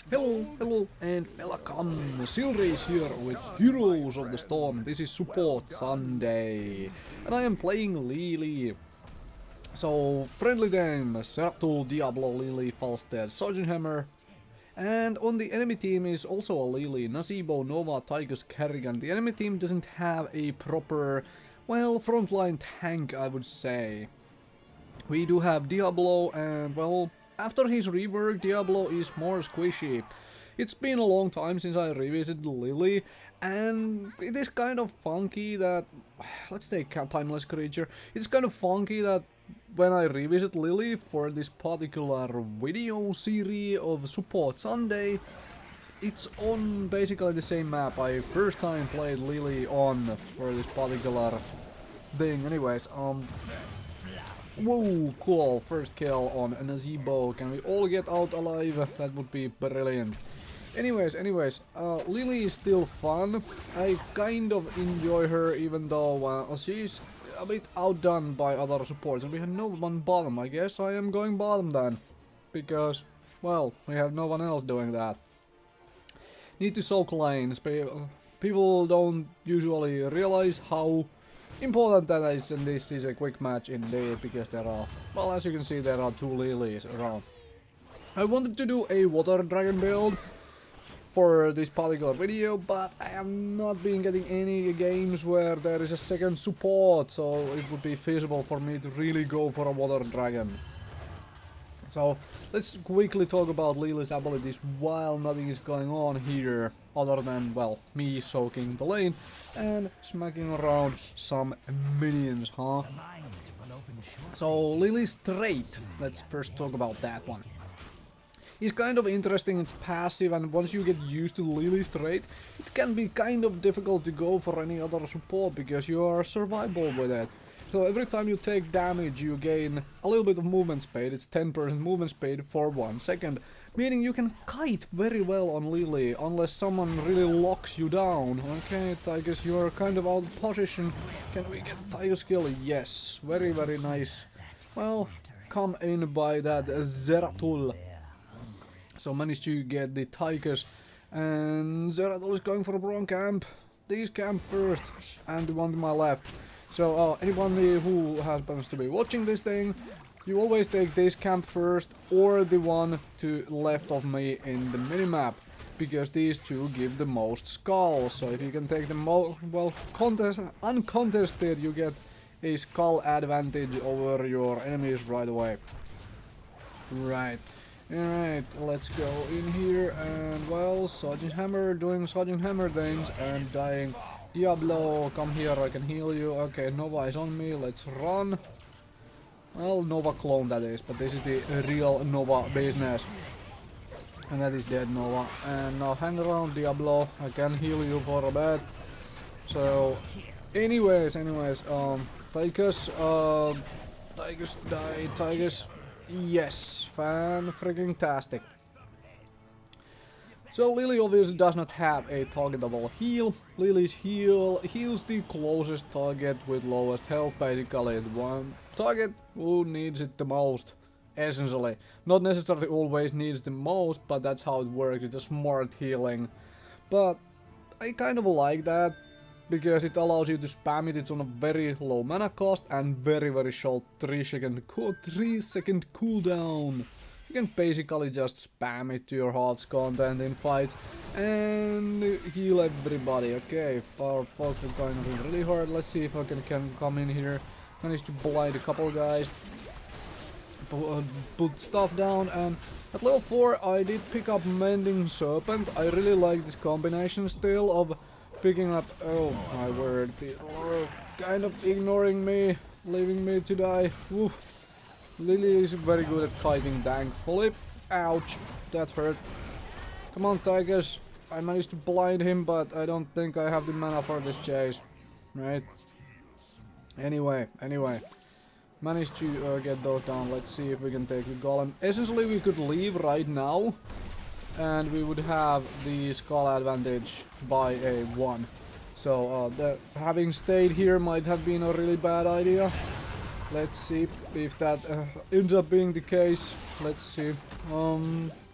Hello, and welcome! Silrace here with Heroes of the Storm. This is Support Sunday, and I am playing Lily. So, friendly game, Serpent, Diablo, Lily, Falstead, Sergeant Hammer. And on the enemy team is also a Lily, Nazebo, Nova, Tychus, Kerrigan. The enemy team doesn't have a proper, well, frontline tank, I would say. We do have Diablo, and well, after his rework, Diablo is more squishy. It's been a long time since I revisited Lily, and it is kind of funky that... Let's take a Timeless Creature. It's kind of funky that when I revisit Lily for this particular video series of Support Sunday, it's on basically the same map I first time played Lily on for this particular thing. Anyways, whoa, cool, first kill on Nazebo. Can we all get out alive? That would be brilliant. Anyways, Lily is still fun. I kind of enjoy her, even though she's a bit outdone by other supports. And we have no one bottom. I guess I am going bottom then. Because, well, we have no one else doing that. Need to soak lanes. People don't usually realize how important that is, and this is a quick match indeed, because there are, well, as you can see, there are two Lilies around. I wanted to do a water dragon build for this particular video, but I have not been getting any games where there is a second support, so it would be feasible for me to really go for a water dragon. So let's quickly talk about Lily's abilities while nothing is going on here, other than, well, me soaking the lane and smacking around some minions, huh? So Lily's trait, let's first talk about that one. It's kind of interesting, it's passive, and once you get used to Lily's trait, it can be kind of difficult to go for any other support because you are survivable with it. So every time you take damage, you gain a little bit of movement speed. It's 10% movement speed for 1 second, meaning you can kite very well on Lily, unless someone really locks you down. Okay, Tychus, you are kind of out of position. Can we get Tychus kill? Yes, very nice. Well, come in by that Zeratul. So managed to get the Tychus, and Zeratul is going for a wrong camp. These camp first, and the one to my left. So anyone who happens to be watching this thing, you always take this camp first or the one to left of me in the minimap, because these two give the most skulls. So if you can take the well, uncontested, you get a skull advantage over your enemies right away. Right. Alright, let's go in here, and well, Sergeant Hammer doing Sergeant Hammer things and dying. Diablo, come here, I can heal you. Okay, Nova is on me, let's run. Well, Nova clone that is, but this is the real Nova business. And that is dead, Nova. And now hang around, Diablo, I can heal you for a bit. So, anyways, Tychus, Tychus died, Tychus, yes, fan-freaking-tastic. So Lily obviously does not have a targetable heal. Lily's heal heals the closest target with lowest health, basically the one target who needs it the most, essentially. Not necessarily always needs the most, but that's how it works, it's a smart healing. But I kind of like that, because it allows you to spam it, it's on a very low mana cost and very short 3 second cooldown. You can basically just spam it to your HOTS content in fights and heal everybody. Okay, our folks are going really hard. Let's see if I can come in here. Manage to blind a couple guys. Put stuff down, and at level 4 I did pick up Mending Serpent. I really like this combination still of picking up... Oh my word, people are kind of ignoring me, leaving me to die. Woo. Lily is very good at kiting, thankfully. Ouch, that hurt. Come on, Tychus. I managed to blind him, but I don't think I have the mana for this chase. Right? Anyway. Managed to get those down. Let's see if we can take the golem. Essentially, we could leave right now, and we would have the skull advantage by a 1. So, having stayed here might have been a really bad idea. Let's see if that ends up being the case. Let's see.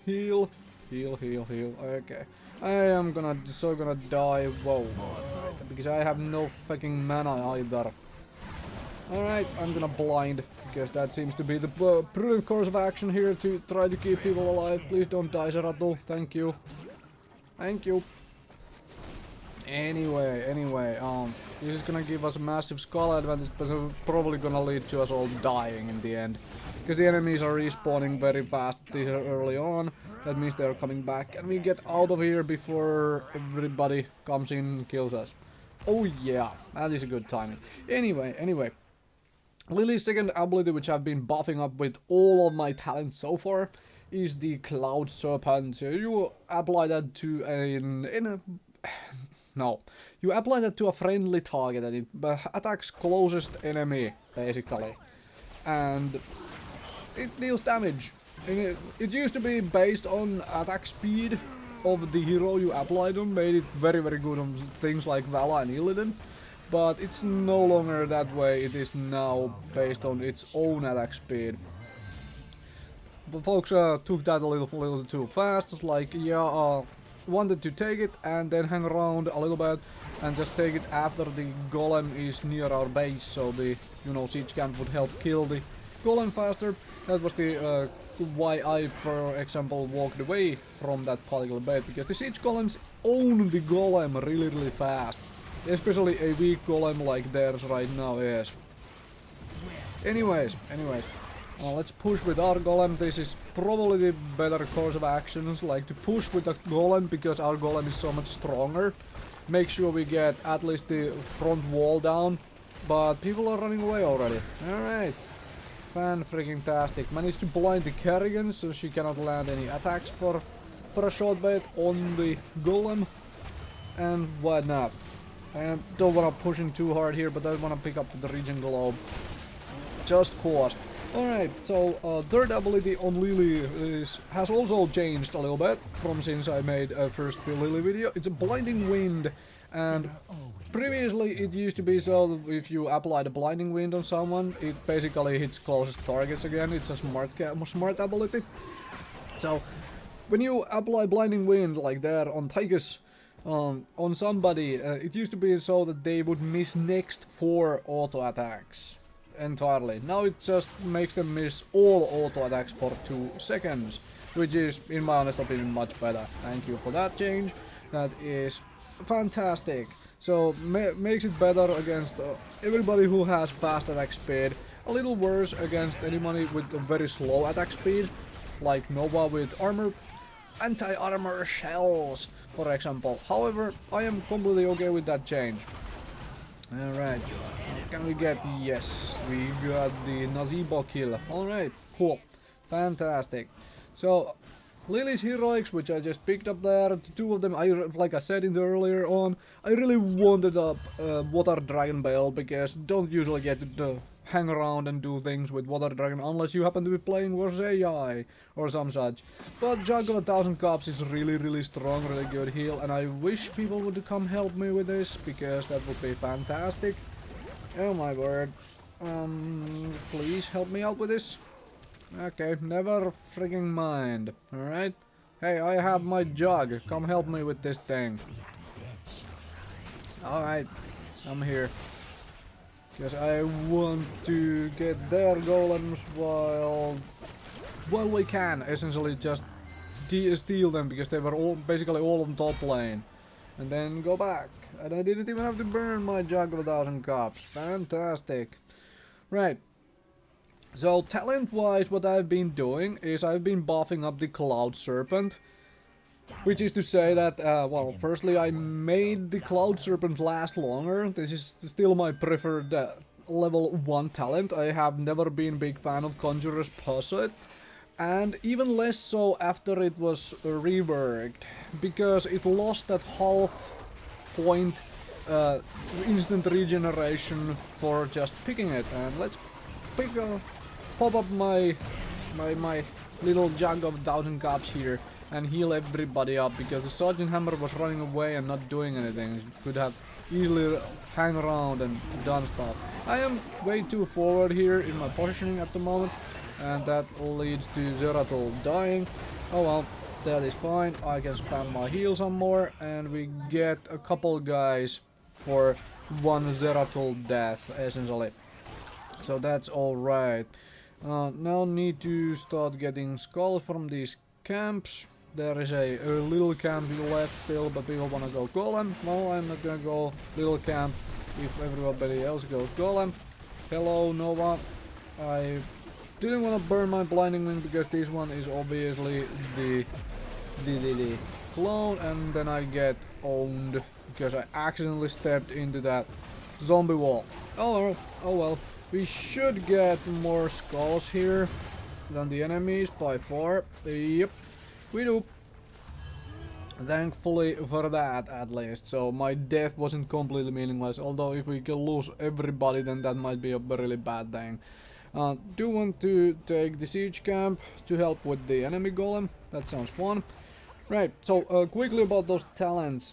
Heal. Heal. Okay. I am gonna die. Whoa. Right, because I have no fucking mana either. Alright, I'm gonna blind, because that seems to be the prudent course of action here to try to keep people alive. Please don't die, Zeratul. Thank you. Thank you. Anyway, this is gonna give us a massive skull advantage, but it's probably gonna lead to us all dying in the end. Because the enemies are respawning very fast early on. That means they're coming back, and we get out of here before everybody comes in and kills us. Oh yeah, that is a good timing. Anyway. Lily's second ability, which I've been buffing up with all of my talents so far, is the Cloud Serpent. So you apply that to you apply that to a friendly target, and it attacks closest enemy, basically. And it deals damage. And it used to be based on attack speed of the hero you applied on, made it very good on things like Vala and Illidan. But it's no longer that way, it is now based on its own attack speed. But folks took that a little too fast. It's like, yeah, wanted to take it and then hang around a little bit and just take it after the golem is near our base, so the, siege camp would help kill the golem faster. That was the why I, for example, walked away from that particular bait, because the siege golems own the golem really fast. Especially a weak golem like theirs right now is. Anyways, let's push with our golem. This is probably the better course of actions, like to push with the golem, because our golem is so much stronger. Make sure we get at least the front wall down, but people are running away already. Alright, fan-freaking-tastic. Managed to blind the Kerrigan, so she cannot land any attacks for a short bait on the golem, and whatnot. I don't want to push in too hard here, but I want to pick up the regen globe. Just cause. Alright, so third ability on Lily has also changed a little bit from since I made a first Lily video. It's a blinding wind, and previously it used to be so that if you apply the blinding wind on someone, it basically hits closest targets again. It's a smart ability. So when you apply blinding wind like that on Tychus, on somebody, it used to be so that they would miss next 4 auto attacks entirely. Now it just makes them miss all auto attacks for 2 seconds, which is, in my honest opinion, much better. Thank you for that change. That is fantastic. So makes it better against everybody who has fast attack speed. A little worse against anybody with a very slow attack speed, like Nova with armor, anti-armor shells, for example. However, I am completely okay with that change. Alright, can we get... Yes, we got the Nazebo kill. Alright, cool. Fantastic. So, Lily's heroics, which I just picked up there, the 2 of them, like I said in the earlier on, I really wanted up Water Dragon Bell, because don't usually get to hang around and do things with Water Dragon unless you happen to be playing Warzai or some such. But Jug of 1,000 Cups is really strong, really good heal, and I wish people would come help me with this, because that would be fantastic. Oh my word. Please help me out with this. Okay, never freaking mind. Alright? Hey, I have my jug. Come help me with this thing. Alright, I'm here. Because I want to get their golems while we can. Essentially just steal them, because they were basically all on top lane. And then go back. And I didn't even have to burn my jug of 1,000 cups. Fantastic. Right. So talent-wise, what I've been doing is I've been buffing up the Cloud Serpent. Which is to say that, well, firstly I made the Cloud Serpent last longer. This is still my preferred level 1 talent. I have never been a big fan of Conjurer's Pursuit. And even less so after it was reworked. Because it lost that half point instant regeneration for just picking it. And let's pop up my little jug of 1,000 cups here and heal everybody up, because the Sergeant Hammer was running away and not doing anything. It could have easily hang around and done stuff. I am way too forward here in my positioning at the moment, and that leads to Zeratul dying. Oh well, that is fine. I can spam my heal some more, and we get a couple guys for one Zeratul death, essentially. So that's alright. Now need to start getting skulls from these camps. There is a little camp left still, but people wanna go golem. No, I'm not gonna go little camp if everybody else goes golem. Hello, Nova. I didn't wanna burn my blinding wing because this one is obviously the clone, and then I get owned because I accidentally stepped into that zombie wall. Oh well. We should get more skulls here than the enemies by far. Yep, we do. Thankfully for that, at least. So my death wasn't completely meaningless. Although if we can lose everybody, then that might be a really bad thing. Do want to take the siege camp to help with the enemy golem. That sounds fun. Right, so quickly about those talents.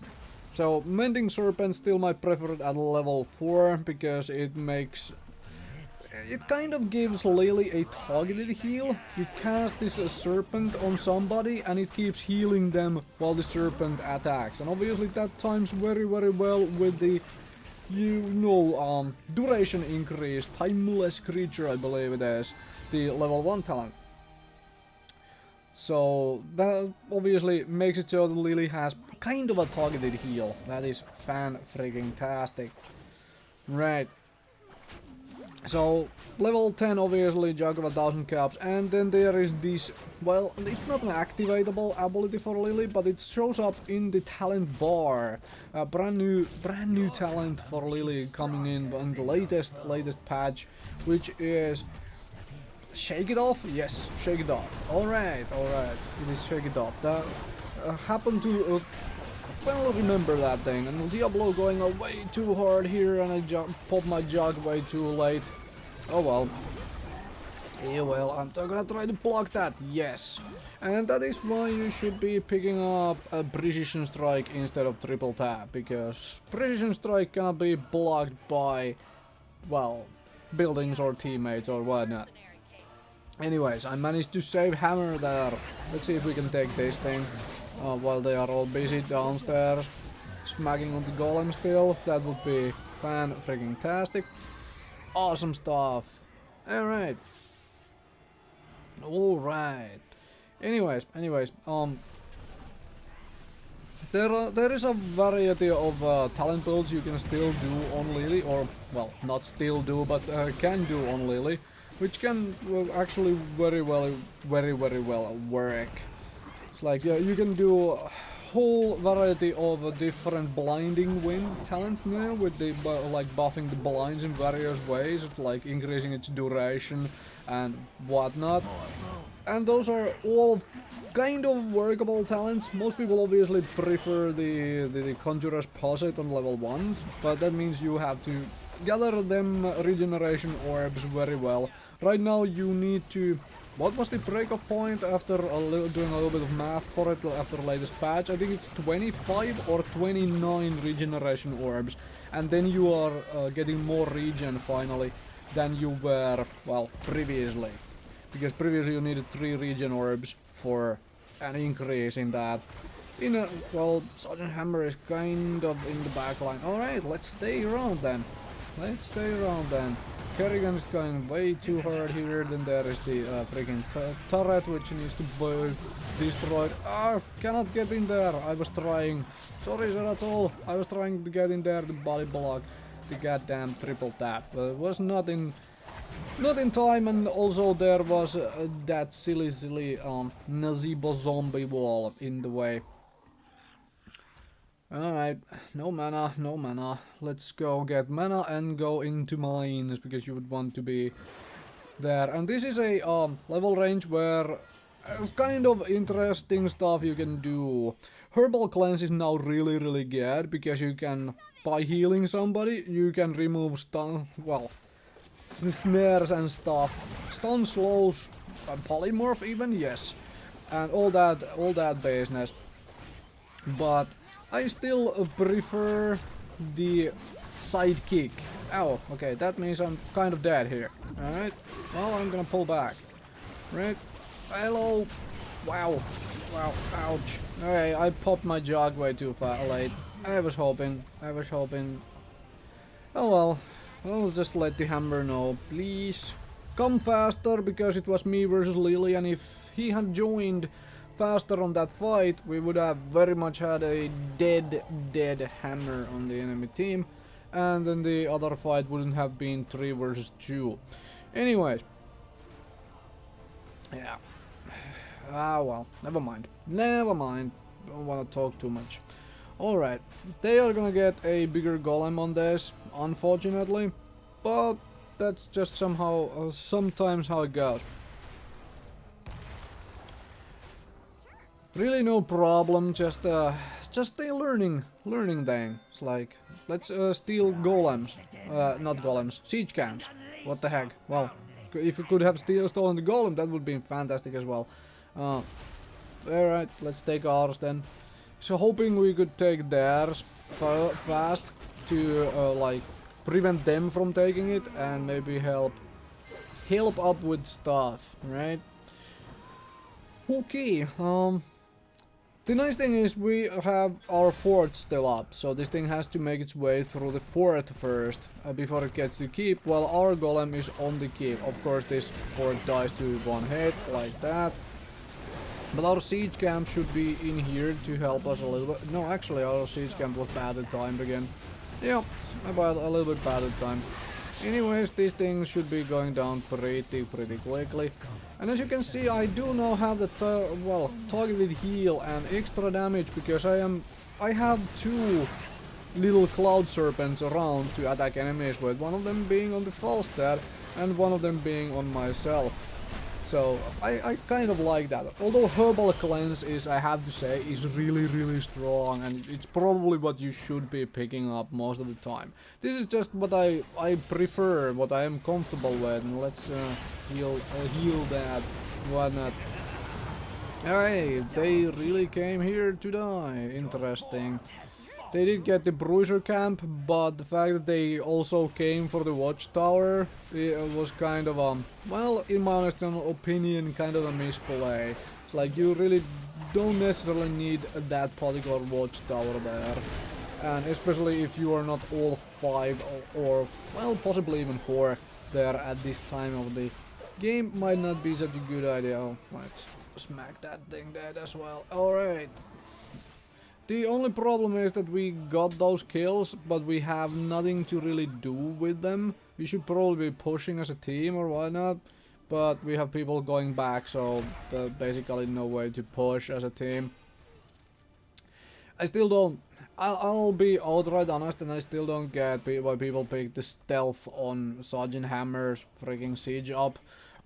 So Mending Serpent still my preferred at level 4 because it makes... It kind of gives Lily a targeted heal. You cast this Serpent on somebody and it keeps healing them while the Serpent attacks. And obviously that times very well with the, duration increase, Timeless Creature I believe it is, the level 1 talent. So that obviously makes it so that Lily has kind of a targeted heal. That is fan-freaking-tastic. Right. So, level 10 obviously Jug of 1,000 Caps, and then there is this, well, it's not an activatable ability for Lily, but it shows up in the talent bar. A brand new talent for Lily coming in the latest patch, which is Shake It Off? Yes, Shake It Off. Alright, it is Shake It Off. That happened to... well, remember that thing, and Diablo going way too hard here, and I popped my jug way too late. Oh well. Yeah, well, I'm gonna try to block that, yes. And that is why you should be picking up a Precision Strike instead of Triple Tap, because Precision Strike cannot be blocked by, well, buildings or teammates or whatnot. Anyways, I managed to save Hammer there. Let's see if we can take this thing. While they are all busy downstairs smacking on the golem still. That would be fan-freaking-tastic. Awesome stuff. Alright. Anyways, there is a variety of talent builds you can still do on Lily, or, well, not still do, but can do on Lily, which can actually very well work. Like, yeah, you can do a whole variety of different blinding wind talents now with the like buffing the blinds in various ways, like increasing its duration and whatnot. And those are all kind of workable talents. Most people obviously prefer the Conjurer's Posset on level 1, but that means you have to gather them regeneration orbs very well. Right now you need to... What was the break-off point after doing a little bit of math for it after the latest patch? I think it's 25 or 29 regeneration orbs, and then you are getting more regen finally than you were, well, previously. Because previously you needed 3 regen orbs for an increase in that. Well, Sergeant Hammer is kind of in the back line. Alright, let's stay around then. Kerrigan is going way too hard here, then there is the freaking turret which needs to be destroyed. Ah, cannot get in there, I was trying. Sorry Zeratul, I was trying to get in there to body block the goddamn triple tap. It was not in time, and also there was that silly Nazebo zombie wall in the way. Alright, no mana. Let's go get mana and go into mines, because you would want to be there. And this is a level range where kind of interesting stuff you can do. Herbal Cleanse is now really good, because you can, by healing somebody, you can remove stun, well, the snares and stuff. Stun slows, polymorph even, yes. And all that business. But I still prefer the sidekick. Oh, okay, that means I'm kind of dead here. Alright, well, I'm gonna pull back. Right, hello. Wow. Wow. Ouch. Okay, I popped my jug way too far late. I was hoping. Oh well. I'll just let the hammer know. Please come faster, because it was me versus Lily, and if he had joined faster on that fight, we would have very much had a dead hammer on the enemy team, and then the other fight wouldn't have been 3 versus 2. Anyways. Yeah. Ah well, never mind. Don't wanna talk too much. Alright, they are gonna get a bigger golem on this, unfortunately, but that's just somehow, sometimes how it goes. Really no problem, just a learning thing. It's like, let's steal golems, not golems, siege camps. What the heck? Well, if you could have stolen the golem, that would be fantastic as well. Alright, let's take ours then. So hoping we could take theirs fast to like prevent them from taking it, and maybe help up with stuff, right? Okay. The nice thing is we have our fort still up, so this thing has to make its way through the fort first before it gets to keep, while our golem is on the keep. Of course, this fort dies to 1 hit like that. But our siege camp should be in here to help us a little bit. No, actually our siege camp was bad at timed again. Yeah, about a little bit bad at time. Anyways, these things should be going down pretty quickly. And as you can see, I do now have the targeted heal and extra damage, because I have 2 little cloud serpents around to attack enemies with, one of them being on the Falstad and one of them being on myself. So I kind of like that. Although Herbal Cleanse is, I have to say, is really strong, and it's probably what you should be picking up most of the time. This is just what I prefer, what I am comfortable with, and let's heal that. Why not? Alright, they really came here to die. Interesting. They did get the Bruiser camp, but the fact that they also came for the watchtower, it was kind of well, in my honest opinion, kind of a misplay. It's like, you really don't necessarily need that particular watchtower there. And especially if you are not all 5 or well, possibly even 4 there at this time of the game, might not be such a good idea. Oh, let's smack that thing dead as well. Alright. The only problem is that we got those kills, but we have nothing to really do with them. We should probably be pushing as a team or whatnot, but we have people going back, so basically no way to push as a team. I still don't... I'll be outright honest, and I still don't get why people pick the stealth on Sergeant Hammer's freaking siege up.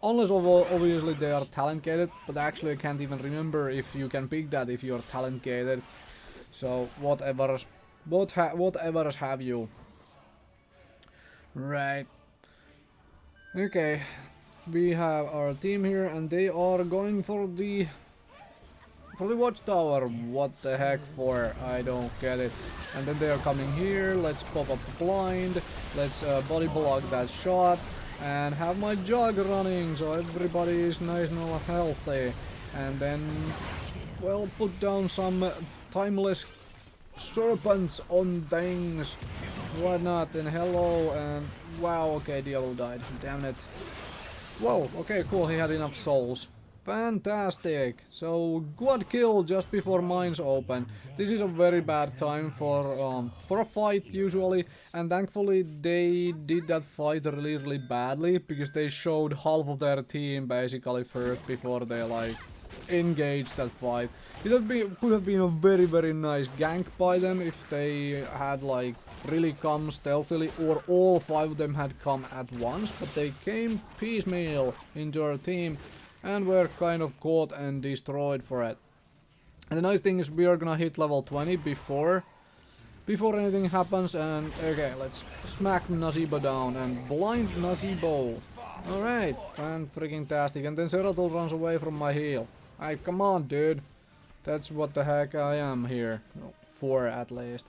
Unless obviously they are talent gated, but actually I can't even remember if you can pick that if you are talent gated. So whatever have you. Right. Okay. We have our team here, and they are going for the watchtower. What the heck for? I don't get it. And then they are coming here. Let's pop up the blind. Let's body block that shot and have my jug running so everybody is nice and all healthy. And then, well, put down some timeless serpents on things. Why not? And hello, and wow, okay, Diablo died. Damn it. Whoa, okay, cool, he had enough souls. Fantastic. So, quad kill just before mines open. This is a very bad time for a fight usually, and thankfully they did that fight really badly, because they showed half of their team basically first before they like engaged that fight. It could have been a very nice gank by them if they had like really come stealthily, or all 5 of them had come at once, but they came piecemeal into our team and were kind of caught and destroyed for it. And the nice thing is we are gonna hit level 20 before anything happens, and okay, let's smack Nazeebo down and blind Nazeebo. Alright, fan-freaking-tastic, and then Zeratul runs away from my heal. Hey, come on, dude. That's what the heck I am here. Well, for at least.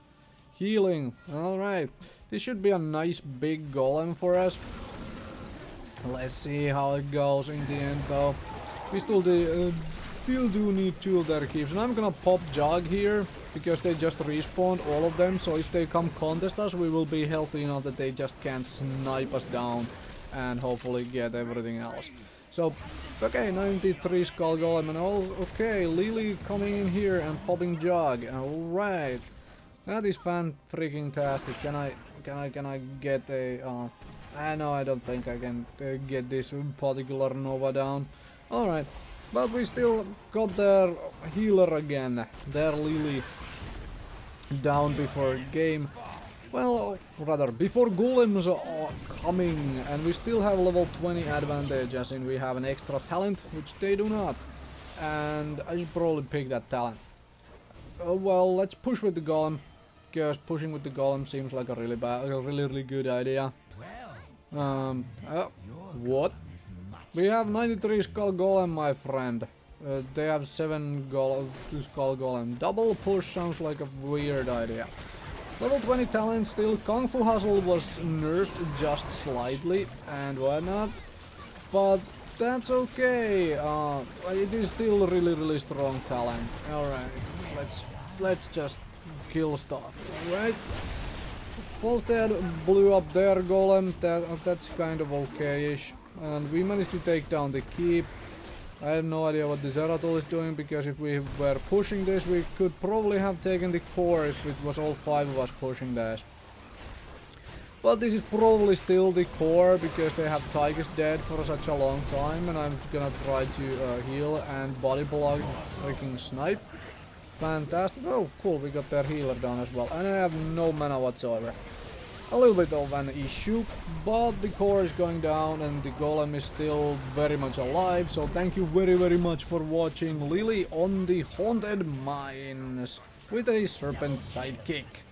Healing. Alright. This should be a nice big golem for us. Let's see how it goes in the end though. We still still do need 2 of their keeps. And I'm gonna pop Jog here, because they just respawned all of them. So if they come contest us, we will be healthy enough that they just can't snipe us down and hopefully get everything else. So, okay, 93 Skull Golem, and okay, Lily coming in here and popping Jog. Alright, that is fan-freaking-tastic. Can I get a, no, I don't think I can get this particular Nova down. Alright, but we still got their healer again, their Lily, down before game. Well, rather, before golems are coming, and we still have level 20 advantage, as in we have an extra talent, which they do not. And I should probably pick that talent. Well, let's push with the golem, because pushing with the golem seems like a really good idea. What? We have 93 Skull Golem, my friend. They have 7 Skull Golem. Double push sounds like a weird idea. Level 20 talent still. Kung Fu Hustle was nerfed just slightly and whatnot, but that's okay. It is still really strong talent. Alright, let's just kill stuff. Alright. Volstead blew up their golem. That's kind of okay-ish. And we managed to take down the keep. I have no idea what the Zeratul is doing, because if we were pushing this, we could probably have taken the core if it was all 5 of us pushing this. But this is probably still the core, because they have Tigers dead for such a long time, and I'm gonna try to heal and body block freaking snipe. Fantastic. Oh, cool, we got their healer down as well, and I have no mana whatsoever. A little bit of an issue, but the core is going down and the golem is still very much alive, so thank you very much for watching Lily on the Haunted Mines with a Serpent Sidekick.